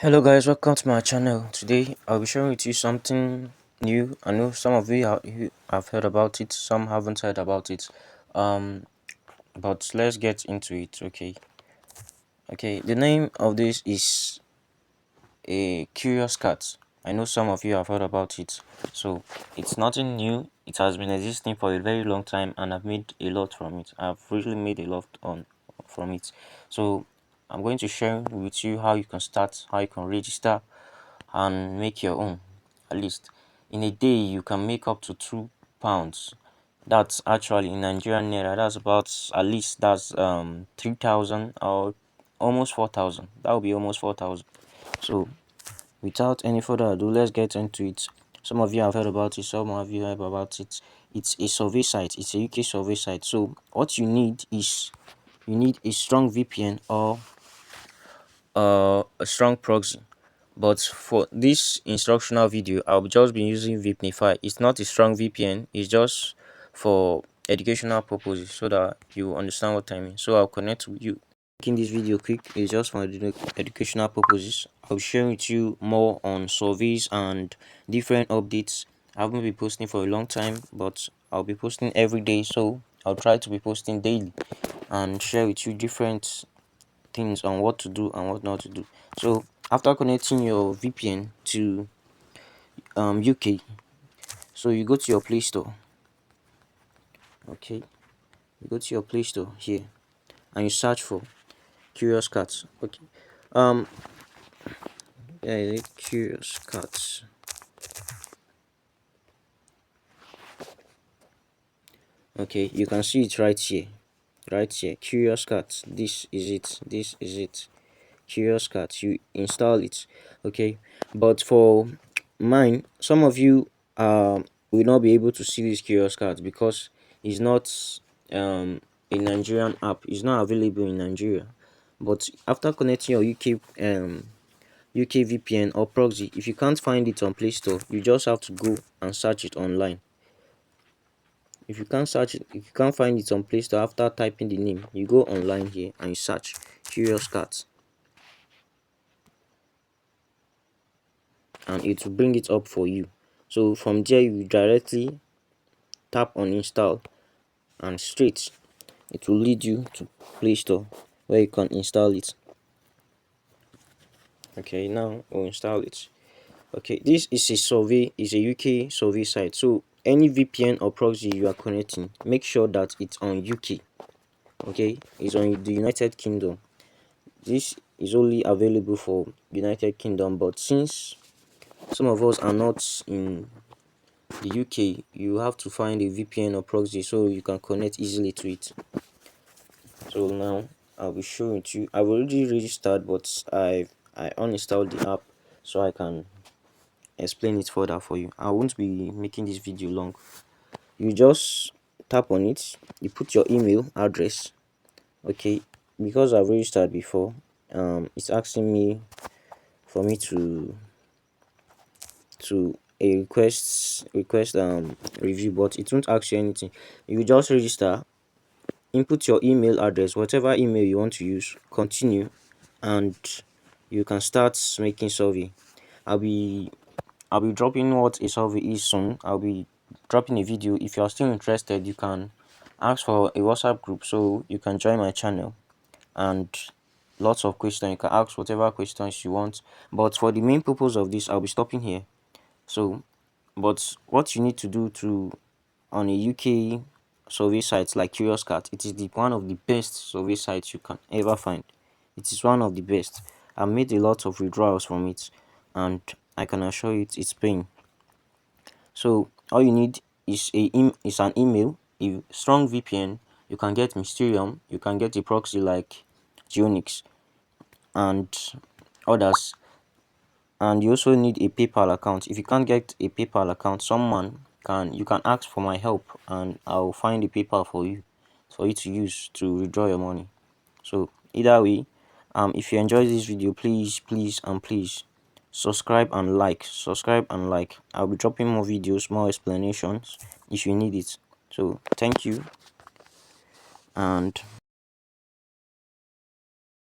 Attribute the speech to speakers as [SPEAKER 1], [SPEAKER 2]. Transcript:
[SPEAKER 1] Hello guys, welcome to my channel. Today I'll be sharing with you something new. I know some of you have heard about it, some haven't heard about it. Um, but let's get into it. Okay. The name of this is a curious cat. I know some of you have heard about it, so it's nothing new. It has been existing for a very long time, and I've made a lot from it. I've really made a lot from it. So I'm going to share with you how you can start, how you can register and make your own. At least in a day you can make up to £2. That's actually in Nigerian naira, that's about, at least that's 3,000 or almost 4,000. That will be almost 4,000. So without any further ado, let's get into it. Some of you have heard about it, some of you heard about it. It's a survey site, it's a UK survey site. So what you need is you need a strong VPN or a strong proxy. But for this instructional video, I'll just be using VPNify. It's not a strong VPN, it's just for educational purposes so that you understand what I mean. So I'll connect with you. Making this video quick is just for educational purposes. I'll be sharing with you more on surveys and different updates. I haven't been posting for a long time, but I'll be posting every day, so I'll try to be posting daily and share with you different things on what to do and what not to do. So after connecting your VPN to UK, so you go to your Play Store. Okay, you go to your Play Store here and you search for Curious Cats. Okay, um, yeah, Curious Cats. Okay, you can see it right here, right here. Curious Cats. This is it. This is it. Curious Cats. You install it. Okay, but for mine, some of you will not be able to see this Curious Cats because it's not a Nigerian app. It's not available in Nigeria. But after connecting your UK VPN or proxy, if you can't find it on Play Store, you just have to go and search it online. If you can't search it, if you can't find it on Play Store after typing the name, you go online here and you search Curious Cats, and it will bring it up for you. So from there you directly tap on install, and straight it will lead you to Play Store where you can install it. Okay, now we'll install it. Okay, this is a survey, is a UK survey site. So any VPN or proxy you are connecting, make sure that it's on UK. Okay, it's on the United Kingdom. This is only available for United Kingdom, but since some of us are not in the UK, you have to find a VPN or proxy so you can connect easily to it. So now I'll be showing it to you. I've already registered, but I uninstalled the app so I can explain it further for you. I won't be making this video long. You just tap on it, you put your email address. Okay, because I've registered before, it's asking me for me to a request review, but it won't ask you anything. You just register, input your email address, whatever email you want to use, continue, and you can start making survey. I'll be dropping what a survey is soon. I'll be dropping a video. If you are still interested, you can ask for a WhatsApp group so you can join my channel, and lots of questions. You can ask whatever questions you want. But for the main purpose of this, I'll be stopping here. So, but what you need to do to on a UK survey site like Curious Cat, it is one of the best survey sites you can ever find. It is one of the best. I made a lot of withdrawals from it, and I can assure you it's paying. So all you need is an email, a strong VPN. You can get Mysterium, you can get a proxy like Geonix and others, and you also need a PayPal account. If you can't get a PayPal account, you can ask for my help, and I'll find a PayPal for you to use to withdraw your money. So either way, if you enjoy this video, please subscribe and like. I'll be dropping more videos, more explanations if you need it. So thank you, and